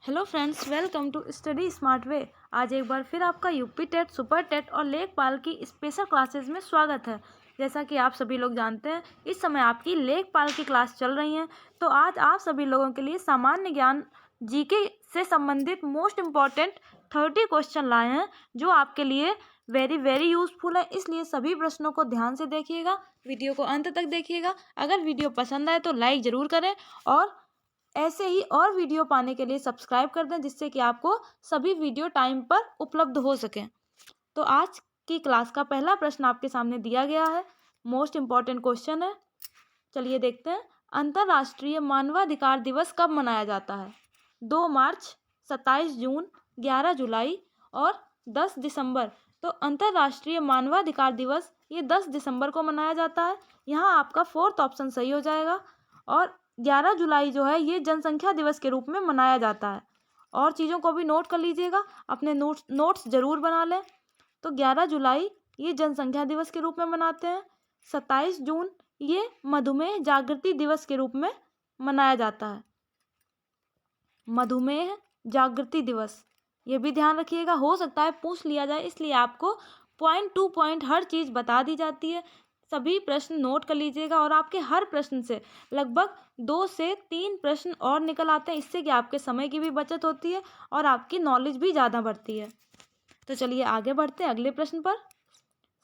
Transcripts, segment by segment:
Hello friends, welcome to study smart way. आज एक बार फिर आपका यूपी टेट, सुपर टेट और लेखपाल की स्पेशल क्लासेस में स्वागत है। जैसा कि आप सभी लोग जानते हैं, इस समय आपकी लेखपाल की क्लास चल रही है। तो आज आप सभी लोगों के लिए सामान्य ज्ञान जीके से संबंधित मोस्ट इम्पॉर्टेंट 30 क्वेश्चन लाए हैं, जो आपके लिए वेरी यूजफुल है। इसलिए सभी प्रश्नों को ध्यान से देखिएगा, वीडियो को अंत तक देखिएगा। अगर वीडियो पसंद आए तो लाइक ज़रूर करें और ऐसे ही और वीडियो पाने के लिए सब्सक्राइब कर दें, जिससे कि आपको सभी वीडियो टाइम पर उपलब्ध हो सकें। तो आज की क्लास का पहला प्रश्न आपके सामने दिया गया है, मोस्ट इम्पॉर्टेंट क्वेश्चन है। चलिए देखते हैं। अंतर्राष्ट्रीय मानवाधिकार दिवस कब मनाया जाता है? 2 मार्च, 27 जून, 11 जुलाई और 10 दिसंबर। तो अंतर्राष्ट्रीय मानवाधिकार दिवस ये 10 दिसंबर को मनाया जाता है। यहाँ आपका फोर्थ ऑप्शन सही हो जाएगा। और 11 जुलाई जो है ये जनसंख्या दिवस के रूप में मनाया जाता है। और चीज़ों को भी नोट कर लीजिएगा, अपने नोट्स ज़रूर बना लें। तो 11 जुलाई ये जनसंख्या दिवस के रूप में मनाते हैं। 27 जून ये मधुमेह जागृति दिवस के रूप में मनाया जाता है। मधुमेह जागृति दिवस, ये भी ध्यान रखिएगा, हो सकता है पूछ लिया जाए, इसलिए आपको पॉइंट टू पॉइंट हर चीज़ बता दी जाती है। सभी प्रश्न नोट कर लीजिएगा और आपके हर प्रश्न से लगभग 2 से 3 प्रश्न और निकल आते हैं। इससे कि आपके समय की भी बचत होती है और आपकी नॉलेज भी ज़्यादा बढ़ती है। तो चलिए आगे बढ़ते हैं अगले प्रश्न पर।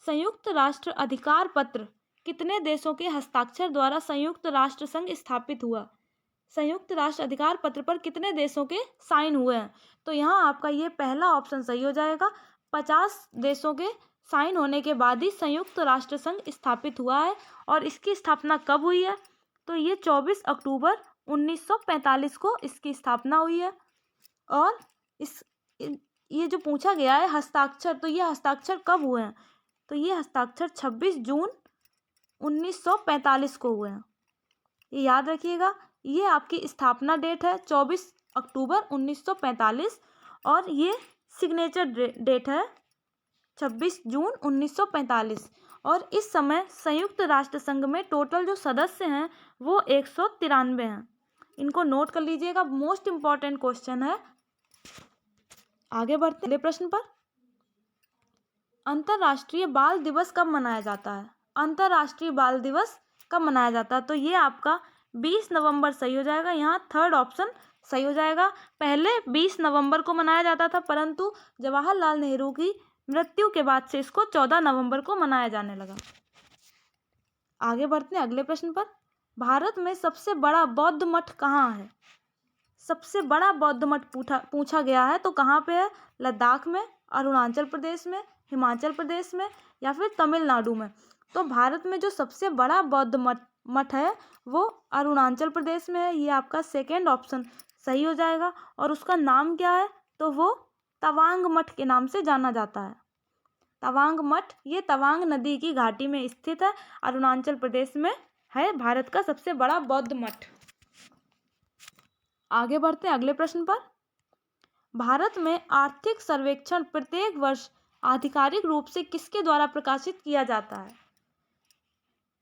संयुक्त राष्ट्र अधिकार पत्र कितने देशों के हस्ताक्षर द्वारा संयुक्त राष्ट्र संघ स्थापित हुआ? संयुक्त राष्ट्र अधिकार पत्र पर कितने देशों के साइन हुए हैं? तो यहाँ आपका ये पहला ऑप्शन सही हो जाएगा। 50 देशों के साइन होने के बाद ही संयुक्त राष्ट्र संघ स्थापित हुआ है। और इसकी स्थापना कब हुई है? तो ये 24 अक्टूबर 1945 को इसकी स्थापना हुई है। और ये जो पूछा गया है हस्ताक्षर, तो ये हस्ताक्षर कब हुए हैं? तो ये हस्ताक्षर 26 जून 1945 को हुए हैं। ये याद रखिएगा, ये आपकी स्थापना डेट है 24 अक्टूबर 1945 और ये सिग्नेचर डेट है 26 जून 1945। और इस समय संयुक्त राष्ट्र संघ में टोटल जो सदस्य हैं वो 193 हैं। इनको नोट कर लीजिएगा, मोस्ट इम्पॉर्टेंट क्वेश्चन है। आगे बढ़ते हैं अगले प्रश्न पर। अंतर्राष्ट्रीय बाल दिवस कब मनाया जाता है? अंतर्राष्ट्रीय बाल दिवस कब मनाया जाता है? तो ये आपका 20 नवंबर सही हो जाएगा। यहाँ थर्ड ऑप्शन सही हो जाएगा। पहले 20 नवंबर को मनाया जाता था, परंतु जवाहरलाल नेहरू की मृत्यु के बाद से इसको 14 नवंबर को मनाया जाने लगा। आगे बढ़ते हैं अगले प्रश्न पर। भारत में सबसे बड़ा बौद्ध मठ कहाँ है? सबसे बड़ा बौद्ध मठ पूछा गया है, तो कहाँ पे है? लद्दाख में, अरुणाचल प्रदेश में, हिमाचल प्रदेश में या फिर तमिलनाडु में। तो भारत में जो सबसे बड़ा बौद्ध मठ है वो अरुणाचल प्रदेश में है। ये आपका सेकेंड ऑप्शन सही हो जाएगा। और उसका नाम क्या है? तो वो तवांग मठ के नाम से जाना जाता है। तवांग मठ ये तवांग नदी की घाटी में स्थित है, अरुणाचल प्रदेश में है भारत का सबसे बड़ा बौद्ध मठ। आगे बढ़ते हैं अगले प्रश्न पर। भारत में आर्थिक सर्वेक्षण प्रत्येक वर्ष आधिकारिक रूप से किसके द्वारा प्रकाशित किया जाता है?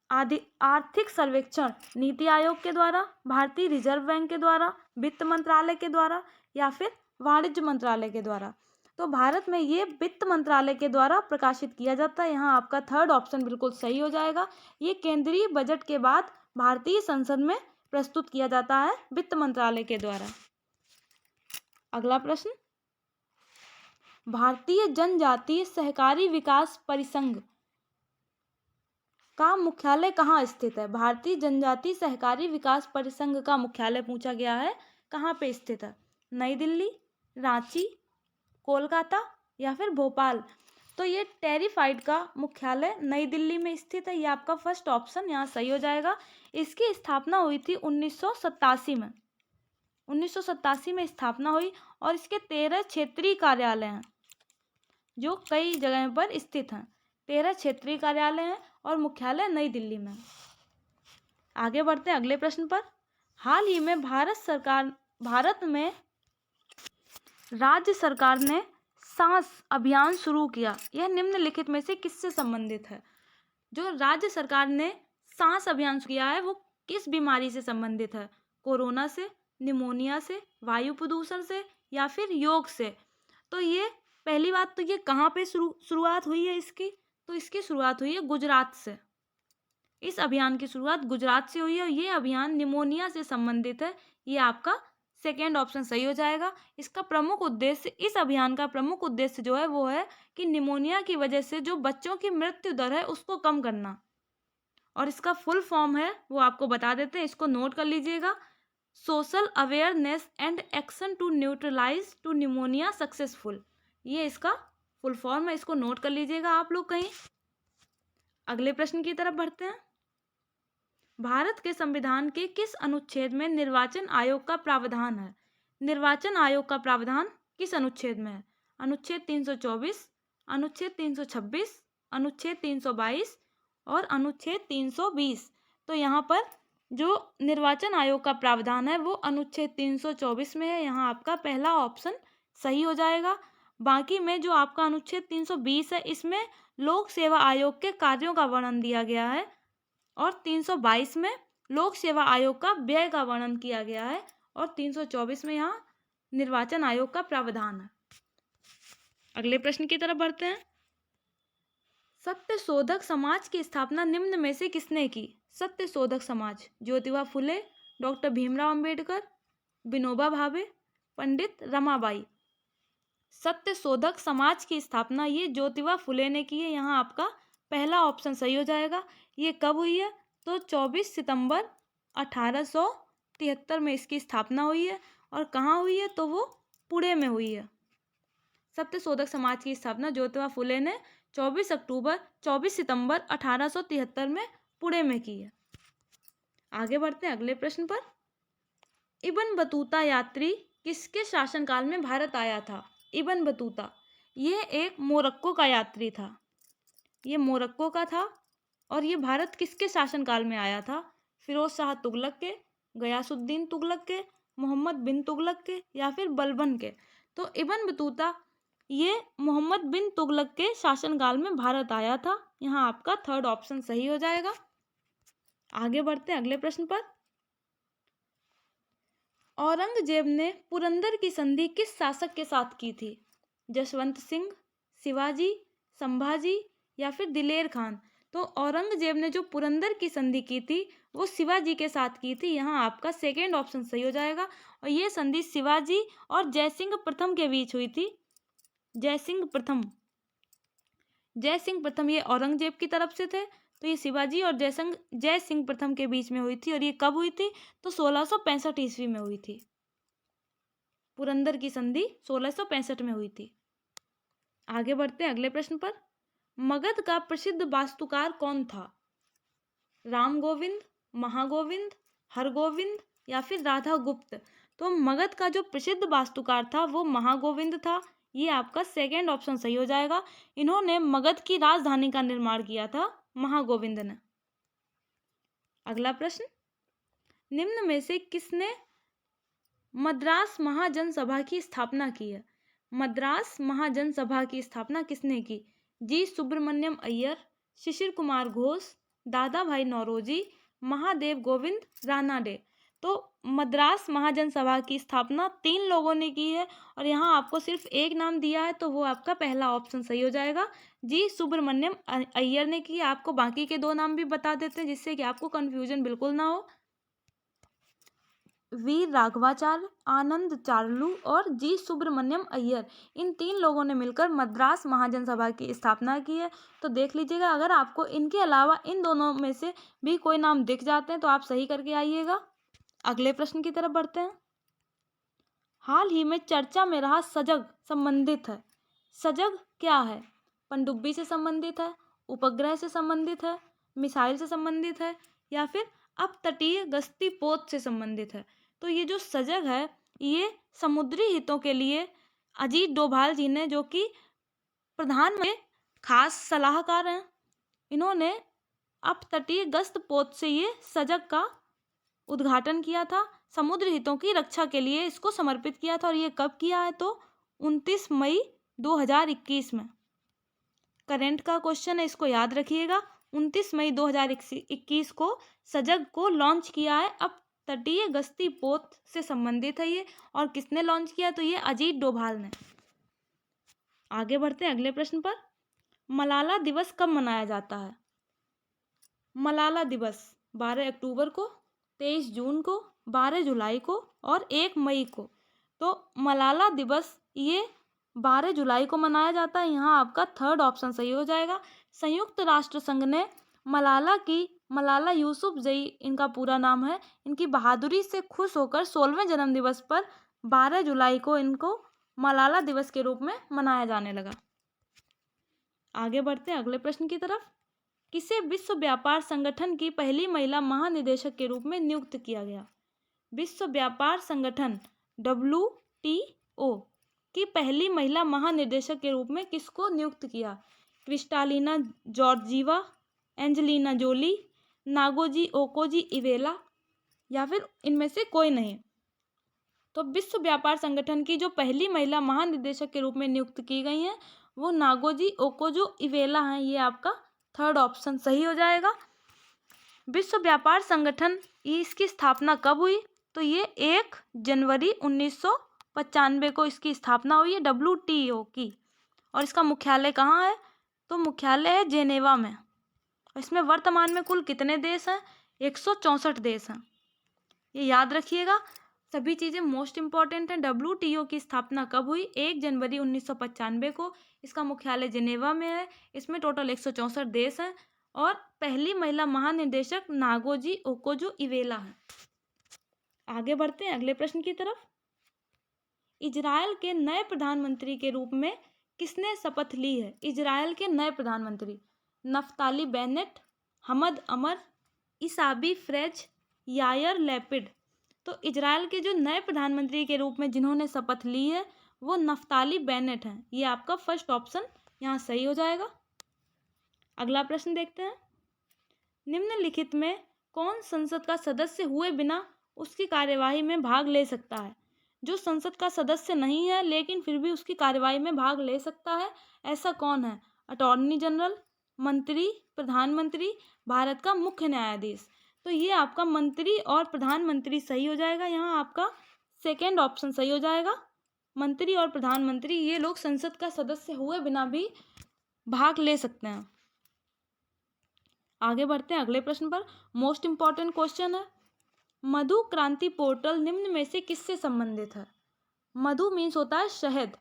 आर्थिक सर्वेक्षण नीति आयोग के द्वारा, भारतीय रिजर्व बैंक के द्वारा, वित्त मंत्रालय के द्वारा या फिर वाणिज्य मंत्रालय के द्वारा। तो भारत में ये वित्त मंत्रालय के द्वारा प्रकाशित किया जाता है। यहाँ आपका थर्ड ऑप्शन बिल्कुल सही हो जाएगा। ये केंद्रीय बजट के बाद भारतीय संसद में प्रस्तुत किया जाता है वित्त मंत्रालय के द्वारा। अगला प्रश्न। भारतीय जनजातीय सहकारी विकास परिसंघ का मुख्यालय कहाँ स्थित है? भारतीय जनजातीय सहकारी विकास परिसंघ का मुख्यालय पूछा गया है, कहाँ पे स्थित है? नई दिल्ली, रांची, कोलकाता या फिर भोपाल। तो ये टेरिफाइड का मुख्यालय नई दिल्ली में स्थित है। ये आपका फर्स्ट ऑप्शन यहाँ सही हो जाएगा। इसकी स्थापना हुई थी 1987 में। 1987 में स्थापना हुई और इसके 13 क्षेत्रीय कार्यालय हैं जो कई जगह पर स्थित हैं। 13 क्षेत्रीय कार्यालय हैं और मुख्यालय नई दिल्ली में। आगे बढ़ते हैं अगले प्रश्न पर। हाल ही में भारत में राज्य सरकार ने सांस अभियान शुरू किया। यह निम्नलिखित में से किससे संबंधित है? जो राज्य सरकार ने सांस अभियान किया है वो किस बीमारी से संबंधित है? कोरोना से, निमोनिया से, वायु प्रदूषण से या फिर योग से। तो ये पहली बात तो ये कहाँ पे शुरुआत हुई है इसकी, तो इसकी शुरुआत हुई है गुजरात से। इस अभियान की शुरुआत गुजरात से हुई है और ये अभियान निमोनिया से संबंधित है। ये आपका सेकेंड ऑप्शन सही हो जाएगा। इसका प्रमुख उद्देश्य, इस अभियान का प्रमुख उद्देश्य जो है वो है कि निमोनिया की वजह से जो बच्चों की मृत्यु दर है उसको कम करना। और इसका फुल फॉर्म है वो आपको बता देते हैं, इसको नोट कर लीजिएगा। Social awareness and action to neutralise to pneumonia successful, ये इसका फुल फॉर्म है, इसको नोट कर लीजिएगा आप लोग कहीं। अगले प्रश्न की तरफ बढ़ते हैं। भारत के संविधान के किस अनुच्छेद में निर्वाचन आयोग का प्रावधान है? निर्वाचन आयोग का प्रावधान किस अनुच्छेद में है? अनुच्छेद 324, अनुच्छेद 326, अनुच्छेद 322 और अनुच्छेद 320। तो यहाँ पर जो निर्वाचन आयोग का प्रावधान है वो अनुच्छेद 324 में है। यहाँ आपका पहला ऑप्शन सही हो जाएगा। बाकी में जो आपका अनुच्छेद 320 है इसमें लोक सेवा आयोग के कार्यों का वर्णन दिया गया है और 322 में लोक सेवा आयोग का व्यय का वर्णन किया गया है और 324 में यहाँ निर्वाचन आयोग का प्रावधान है। अगले प्रश्न की तरफ बढ़ते हैं। सत्य शोधक समाज की स्थापना निम्न में से किसने की? सत्य शोधक समाज, ज्योतिबा फुले, डॉक्टर भीमराव अंबेडकर, विनोबा भावे, पंडित रमाबाई। सत्य शोधक समाज की स्थापना ये ज्योतिबा फुले ने की है। यहाँ आपका पहला ऑप्शन सही हो जाएगा। ये कब हुई है? तो 24 सितंबर 1873 में इसकी स्थापना हुई है। और कहाँ हुई है? तो वो पुणे में हुई है। सत्य शोधक समाज की स्थापना ज्योतिबा फुले ने 24 सितंबर 1873 में पुणे में की है। आगे बढ़ते हैं अगले प्रश्न पर। इब्न बतूता यात्री किसके शासनकाल में भारत आया था? इब्न बतूता ये एक मोरक्को का यात्री था। ये मोरक्को का था और ये भारत किसके शासनकाल में आया था? फिरोज शाह तुगलक के, गयासुद्दीन तुगलक के, मोहम्मद बिन तुगलक के या फिर बलबन के। तो इब्न बतूता ये मोहम्मद बिन तुगलक के शासनकाल में भारत आया था। यहाँ आपका थर्ड ऑप्शन सही हो जाएगा। आगे बढ़ते हैं अगले प्रश्न पर। औरंगजेब ने पुरंदर की संधि किस शासक के साथ की थी? जसवंत सिंह, शिवाजी, संभाजी या फिर दिलेर खान। तो औरंगजेब ने जो पुरंदर की संधि की थी वो शिवाजी के साथ की थी। यहाँ आपका सेकेंड ऑप्शन सही हो जाएगा। और ये संधि शिवाजी और जयसिंह प्रथम के बीच हुई थी। जयसिंह प्रथम ये औरंगजेब की तरफ से थे, तो ये शिवाजी और जयसिंह प्रथम के बीच में हुई थी। और ये कब हुई थी? तो 1665 ईस्वी में हुई थी। पुरंदर की संधि 1665 में हुई थी। आगे बढ़ते हैं अगले प्रश्न पर। मगध का प्रसिद्ध वास्तुकार कौन था? राम गोविंद, महागोविंद, हरगोविंद या फिर राधा गुप्त। तो मगध का जो प्रसिद्ध वास्तुकार था वो महागोविंद था। ये आपका सेकेंड ऑप्शन सही हो जाएगा। इन्होंने मगध की राजधानी का निर्माण किया था, महागोविंद ने। अगला प्रश्न। निम्न में से किसने मद्रास महाजनसभा की स्थापना की है? मद्रास महाजनसभा की स्थापना किसने की? जी सुब्रमण्यम अय्यर, शिशिर कुमार घोष, दादा भाई नौरोजी, महादेव गोविंद रानाडे। तो मद्रास महाजनसभा की स्थापना 3 लोगों ने की है और यहाँ आपको सिर्फ एक नाम दिया है, तो वो आपका पहला ऑप्शन सही हो जाएगा। जी सुब्रमण्यम अय्यर ने की। आपको बाकी के 2 नाम भी बता देते हैं जिससे कि आपको कन्फ्यूजन बिल्कुल ना हो। वीर राघवाचार्य, आनंद चार्लू और जी सुब्रमण्यम अय्यर, इन 3 लोगों ने मिलकर मद्रास महाजनसभा की स्थापना की है। तो देख लीजिएगा, अगर आपको इनके अलावा इन दोनों में से भी कोई नाम दिख जाते हैं तो आप सही करके आइएगा। अगले प्रश्न की तरफ बढ़ते हैं। हाल ही में चर्चा में रहा सजग संबंधित है। सजग क्या है? पनडुब्बी से संबंधित है, उपग्रह से संबंधित है, मिसाइल से संबंधित है या फिर अपतटीय गश्ती पोत से संबंधित है। तो ये जो सजग है ये समुद्री हितों के लिए अजीत डोभाल जी ने, जो कि प्रधान में खास सलाहकार हैं, इन्होंने अपतटीय गश्त पोत से ये सजग का उद्घाटन किया था। समुद्र हितों की रक्षा के लिए इसको समर्पित किया था। और ये कब किया है? तो 29 मई 2021 में। करेंट का क्वेश्चन है, इसको याद रखिएगा। 29 मई 2021 को सजग को लॉन्च किया है तटीय गश्ती पोत से संबंधित है ये, और किसने लॉन्च किया, तो ये अजीत डोभाल ने। आगे बढ़ते हैं अगले प्रश्न पर। मलाला दिवस कब मनाया जाता है? मलाला दिवस 12 अक्टूबर को, 23 जून को, 12 जुलाई को और 1 मई को। तो मलाला दिवस ये 12 जुलाई को मनाया जाता है। यहाँ आपका थर्ड ऑप्शन सही हो जाएगा। संयुक्त राष्ट्र संघ ने मलाला यूसुफजई इनका पूरा नाम है, इनकी बहादुरी से खुश होकर 16वें जन्मदिवस पर 12 जुलाई को इनको मलाला दिवस के रूप में मनाया जाने लगा। आगे बढ़ते हैं अगले प्रश्न की तरफ। किसे विश्व व्यापार संगठन की पहली महिला महानिदेशक के रूप में नियुक्त किया गया? विश्व व्यापार संगठन WTO की पहली महिला महानिदेशक के रूप में किसको नियुक्त किया? Kristalina Georgieva, Angelina Jolie, Ngozi Okonjo Iweala, या फिर इनमें से कोई नहीं। तो विश्व व्यापार संगठन की जो पहली महिला महानिदेशक के रूप में नियुक्त की गई हैं वो नागोजी ओकोजो इवेला हैं। ये आपका थर्ड ऑप्शन सही हो जाएगा। विश्व व्यापार संगठन इसकी स्थापना कब हुई? तो ये 1 जनवरी 1995 को इसकी स्थापना हुई है WTO की। और इसका मुख्यालय कहाँ है? तो मुख्यालय है जेनेवा में। इसमें वर्तमान में कुल कितने देश हैं? 164 देश हैं। ये याद रखिएगा, सभी चीज़ें मोस्ट इंपॉर्टेंट हैं। WTO की स्थापना कब हुई? 1 जनवरी 1995 को। इसका मुख्यालय जिनेवा में है। इसमें टोटल 164 देश हैं और पहली महिला महानिदेशक नागोजी ओकोजो इवेला है। आगे बढ़ते हैं अगले प्रश्न की तरफ। इजराइल के नए प्रधानमंत्री के रूप में किसने शपथ ली है? इजराइल के नए प्रधानमंत्री नफ्ताली बेनेट, हमद अमर, इसाबी फ्रेज, यायर लैपिड। तो इजराइल के जो नए प्रधानमंत्री के रूप में जिन्होंने शपथ ली है वो नफ्ताली बेनेट हैं। ये आपका फर्स्ट ऑप्शन यहाँ सही हो जाएगा। अगला प्रश्न देखते हैं। निम्नलिखित में कौन संसद का सदस्य हुए बिना उसकी कार्यवाही में भाग ले सकता है? जो संसद का सदस्य नहीं है लेकिन फिर भी उसकी कार्यवाही में भाग ले सकता है, ऐसा कौन है? अटॉर्नी जनरल, मंत्री, प्रधानमंत्री, भारत का मुख्य न्यायाधीश। तो ये आपका मंत्री और प्रधानमंत्री सही हो जाएगा। यहाँ आपका सेकेंड ऑप्शन सही हो जाएगा। मंत्री और प्रधानमंत्री ये लोग संसद का सदस्य हुए बिना भी भाग ले सकते हैं। आगे बढ़ते हैं अगले प्रश्न पर। मोस्ट इंपॉर्टेंट क्वेश्चन है, मधु क्रांति पोर्टल निम्न में से किससे संबंधित है? मधु मीन्स होता है शहद,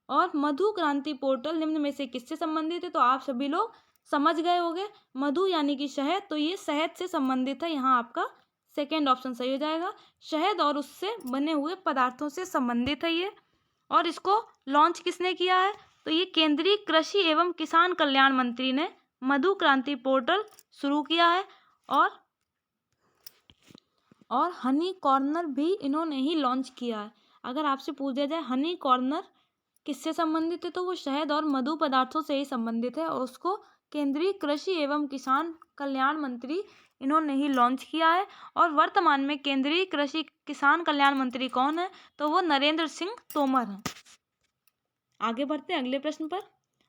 और मधु क्रांति पोर्टल निम्न में से किससे संबंधित है? तो आप सभी लोग समझ गए होंगे, मधु यानी कि शहद, तो ये शहद से संबंधित है। यहाँ आपका सेकेंड ऑप्शन सही हो जाएगा। शहद और उससे बने हुए पदार्थों से संबंधित है ये। और इसको लॉन्च किसने किया है? तो ये केंद्रीय कृषि एवं किसान कल्याण मंत्री ने मधु क्रांति पोर्टल शुरू किया है। और हनी कॉर्नर भी इन्होंने ही लॉन्च किया है। अगर आपसे पूछा जाए हनी कॉर्नर किससे संबंधित है तो वो शहद और मधु पदार्थों से ही संबंधित है, और उसको केंद्रीय कृषि एवं किसान कल्याण मंत्री इन्होंने ही लॉन्च किया है। और वर्तमान में केंद्रीय कृषि किसान कल्याण मंत्री कौन है? तो वो नरेंद्र सिंह तोमर हैं। आगे बढ़ते हैं अगले प्रश्न पर।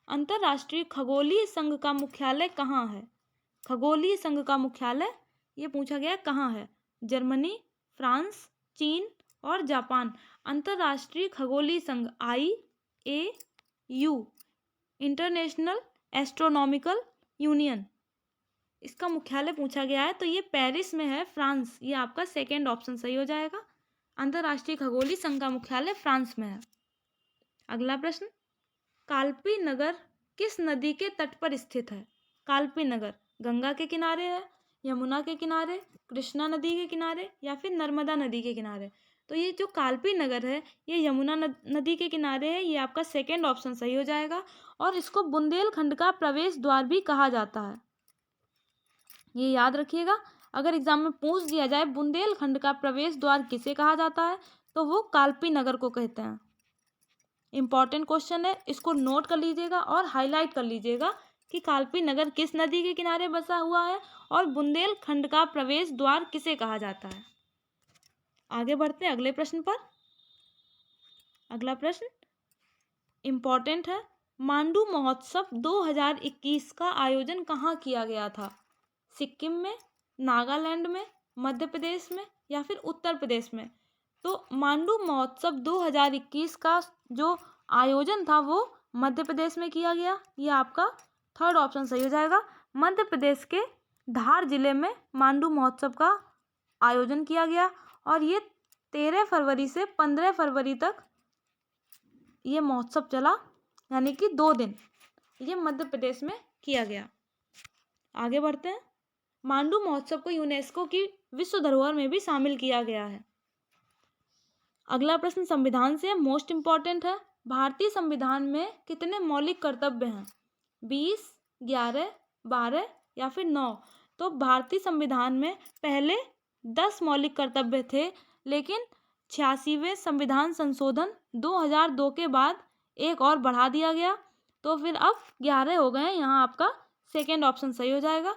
अंतर्राष्ट्रीय खगोलीय संघ का मुख्यालय कहाँ है? खगोलीय संघ का मुख्यालय ये पूछा गया कहाँ है? जर्मनी, फ्रांस, चीन और जापान। अंतर्राष्ट्रीय खगोलीय संघ IAU इंटरनेशनल एस्ट्रोनॉमिकल यूनियन, इसका मुख्यालय पूछा गया है तो ये पेरिस में है, फ्रांस। ये आपका सेकेंड ऑप्शन सही हो जाएगा। अंतर्राष्ट्रीय खगोलीय संघ का मुख्यालय फ्रांस में है। अगला प्रश्न, काल्पी नगर किस नदी के तट पर स्थित है? काल्पी नगर गंगा के किनारे है, यमुना के किनारे, कृष्णा नदी के किनारे या फिर नर्मदा नदी के किनारे? तो ये जो काल्पी नगर है ये यमुना नदी के किनारे है। ये आपका सेकेंड ऑप्शन सही हो जाएगा। और इसको बुंदेलखंड का प्रवेश द्वार भी कहा जाता है। ये याद रखिएगा, अगर एग्जाम में पूछ दिया जाए बुंदेलखंड का प्रवेश द्वार किसे कहा जाता है तो वो काल्पी नगर को कहते हैं। इंपॉर्टेंट क्वेश्चन है, इसको नोट कर लीजिएगा और हाईलाइट कर लीजिएगा कि काल्पी नगर किस नदी के किनारे बसा हुआ है और बुंदेलखंड का प्रवेश द्वार किसे कहा जाता है। आगे बढ़ते हैं अगले प्रश्न पर। अगला प्रश्न इंपॉर्टेंट है, मांडू महोत्सव 2021 का आयोजन कहाँ किया गया था? सिक्किम में, नागालैंड में, मध्य प्रदेश में या फिर उत्तर प्रदेश में? तो मांडू महोत्सव 2021 का जो आयोजन था वो मध्य प्रदेश में किया गया। ये आपका थर्ड ऑप्शन सही हो जाएगा। मध्य प्रदेश के धार जिले में मांडू महोत्सव का आयोजन किया गया और ये 13 फरवरी से 15 फरवरी तक ये महोत्सव चला, यानी कि 2 दिन ये मध्य प्रदेश में किया गया। आगे बढ़ते हैं। मांडू महोत्सव को यूनेस्को की विश्व धरोहर में भी शामिल किया गया है। अगला प्रश्न संविधान से मोस्ट इम्पॉर्टेंट है। भारतीय संविधान में कितने मौलिक कर्तव्य हैं? 20, 11, 12 या फिर 9? तो भारतीय संविधान में पहले 10 मौलिक कर्तव्य थे, लेकिन 86वें संविधान संशोधन 2002 के बाद एक और बढ़ा दिया गया, तो फिर अब 11 हो गए हैं। यहाँ आपका सेकेंड ऑप्शन सही हो जाएगा।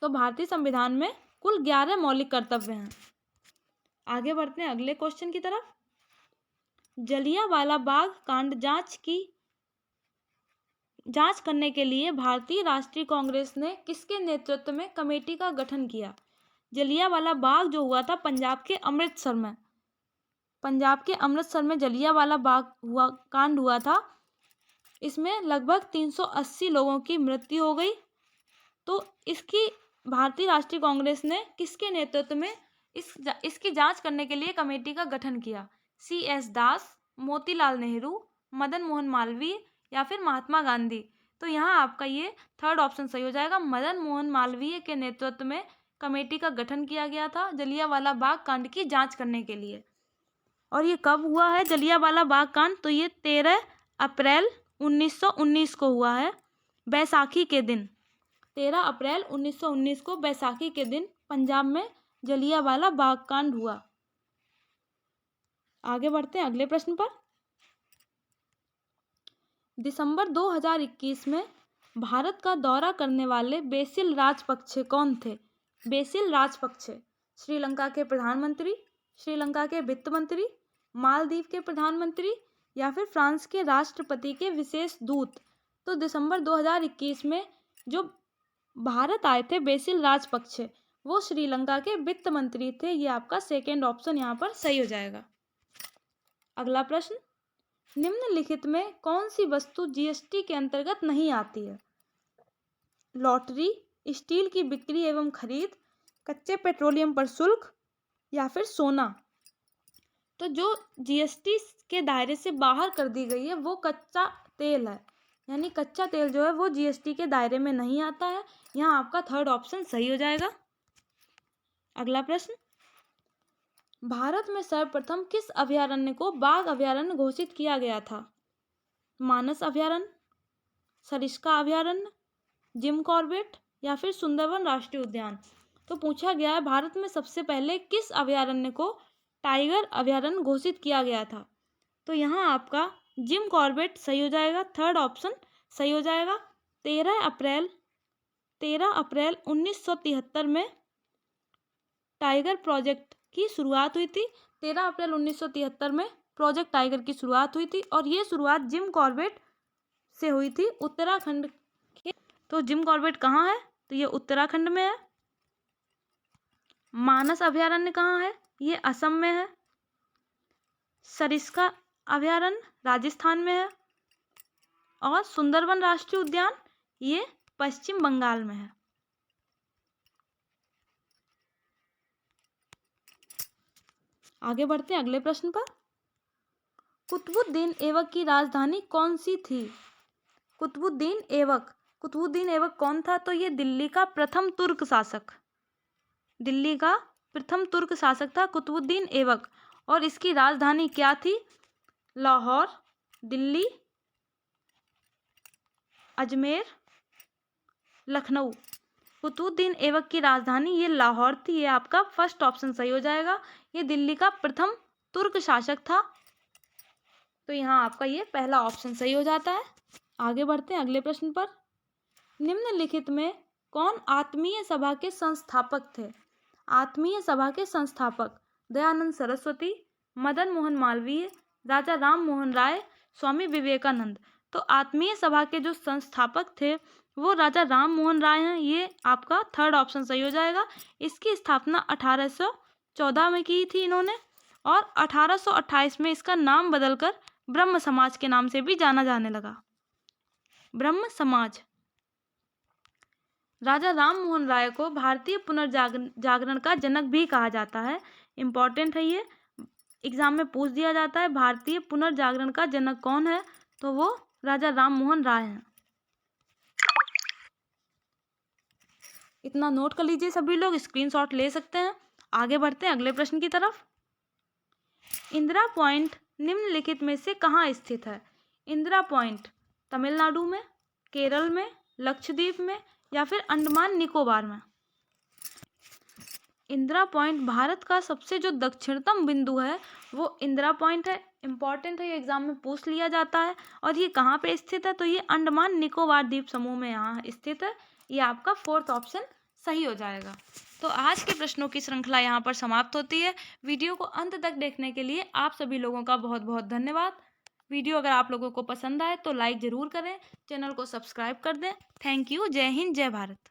तो भारतीय संविधान में कुल 11 मौलिक कर्तव्य हैं। आगे बढ़ते हैं अगले क्वेश्चन की तरफ। जलियांवाला बाग कांड जांच करने के लिए भारतीय राष्ट्रीय कांग्रेस ने किसके नेतृत्व में कमेटी का गठन किया? जलियांवाला बाग जो हुआ था पंजाब के अमृतसर में जलियांवाला बाग कांड हुआ था। इसमें लगभग 380 लोगों की मृत्यु हो गई। तो इसकी भारतीय राष्ट्रीय कांग्रेस ने किसके नेतृत्व में इसकी जांच करने के लिए कमेटी का गठन किया? C.S. दास, मोतीलाल नेहरू, मदन मोहन मालवीय या फिर महात्मा गांधी? तो यहाँ आपका ये थर्ड ऑप्शन सही हो जाएगा। मदन मोहन मालवीय के नेतृत्व में कमेटी का गठन किया गया था जलियांवाला बाग कांड की जांच करने के लिए। और ये कब हुआ है जलियांवाला बाग कांड? तो ये 13 अप्रैल 1919 को हुआ है, बैसाखी के दिन। 13 अप्रैल 1919 को बैसाखी के दिन पंजाब में जलियांवाला बाग कांड हुआ। आगे बढ़ते हैं अगले प्रश्न पर। दिसंबर 2021 में भारत का दौरा करने वाले बेसिल राजपक्षे कौन थे? बेसिल राजपक्षे श्रीलंका के प्रधानमंत्री, श्रीलंका के वित्त मंत्री, मालदीव के प्रधानमंत्री या फिर फ्रांस के राष्ट्रपति के विशेष दूत? तो दिसंबर 2021 में जो भारत आए थे बेसिल राजपक्षे, वो श्रीलंका के वित्त मंत्री थे। ये आपका सेकेंड ऑप्शन यहाँ पर सही हो जाएगा। अगला प्रश्न, निम्नलिखित में कौन सी वस्तु जीएसटी के अंतर्गत नहीं आती है? लॉटरी, स्टील की बिक्री एवं खरीद, कच्चे पेट्रोलियम पर शुल्क या फिर सोना? तो जो जीएसटी के दायरे से बाहर कर दी गई है वो कच्चा तेल है, यानी कच्चा तेल जो है वो जीएसटी के दायरे में नहीं आता है। यहाँ आपका थर्ड ऑप्शन सही हो जाएगा। अगला प्रश्न, भारत में सर्वप्रथम किस अभयारण्य को बाघ अभयारण्य घोषित किया गया था? मानस अभयारण्य, सरिस्का अभयारण्य, जिम कॉर्बेट या फिर सुंदरवन राष्ट्रीय उद्यान? तो पूछा गया है भारत में सबसे पहले किस अभयारण्य को टाइगर अभयारण्य घोषित किया गया था? तो यहाँ आपका जिम कॉर्बेट सही हो जाएगा, थर्ड ऑप्शन सही हो जाएगा। 13 अप्रैल 1973 में टाइगर प्रोजेक्ट की शुरुआत हुई थी। 13 अप्रैल 1973 में प्रोजेक्ट टाइगर की शुरुआत हुई थी और ये शुरुआत जिम कॉर्बेट से हुई थी उत्तराखंड के। तो जिम कॉर्बेट कहाँ है? तो ये उत्तराखंड में है। मानस अभयारण्य कहाँ है? ये असम में है। सरिस्का अभयारण्य राजस्थान में है और सुंदरवन राष्ट्रीय उद्यान ये पश्चिम बंगाल में है। आगे बढ़ते हैं अगले प्रश्न पर। कुतुबुद्दीन ऐबक की राजधानी कौन सी थी? कुतुबुद्दीन ऐबक कौन था? तो ये दिल्ली का प्रथम तुर्क शासक था कुतुबुद्दीन ऐबक। और इसकी राजधानी क्या थी? लाहौर, दिल्ली, अजमेर, लखनऊ। कुतुबुद्दीन ऐबक की राजधानी ये लाहौर थी। ये आपका फर्स्ट ऑप्शन सही हो जाएगा। ये दिल्ली का प्रथम तुर्क शासक था, तो यहाँ आपका ये पहला ऑप्शन सही हो जाता है। आगे बढ़ते हैं अगले प्रश्न पर। निम्नलिखित में कौन आत्मीय सभा के संस्थापक थे? आत्मीय सभा के संस्थापक दयानंद सरस्वती, मदन मोहन मालवीय, राजा राम मोहन राय, स्वामी विवेकानंद। तो आत्मीय सभा के जो संस्थापक थे वो राजा राम मोहन राय हैं। ये आपका थर्ड ऑप्शन सही हो जाएगा। इसकी स्थापना 1814 में की थी इन्होंने और 1828 में इसका नाम बदलकर ब्रह्म समाज के नाम से भी जाना जाने लगा। ब्रह्म समाज। राजा राम मोहन राय को भारतीय पुनर्जागरण का जनक भी कहा जाता है। इम्पॉर्टेंट है ये, एग्जाम में पूछ दिया जाता है भारतीय पुनर्जागरण का जनक कौन है, तो वो राजा राम मोहन राय हैं। इतना नोट कर लीजिए सभी लोग, स्क्रीनशॉट ले सकते हैं। आगे बढ़ते हैं अगले प्रश्न की तरफ। इंदिरा पॉइंट निम्नलिखित में से कहाँ स्थित है? इंदिरा पॉइंट तमिलनाडु में, केरल में, लक्षद्वीप में या फिर अंडमान निकोबार में? इंदिरा पॉइंट भारत का सबसे जो दक्षिणतम बिंदु है वो इंदिरा पॉइंट है। इम्पॉर्टेंट है, ये एग्जाम में पूछ लिया जाता है। और ये कहाँ पे स्थित है? तो ये अंडमान निकोबार द्वीप समूह में यहाँ स्थित है। ये आपका फोर्थ ऑप्शन सही हो जाएगा। तो आज के प्रश्नों की श्रृंखला यहाँ पर समाप्त होती है। वीडियो को अंत तक देखने के लिए आप सभी लोगों का बहुत बहुत धन्यवाद। वीडियो अगर आप लोगों को पसंद आए तो लाइक ज़रूर करें, चैनल को सब्सक्राइब कर दें। Thank you. जय हिंद, जय भारत।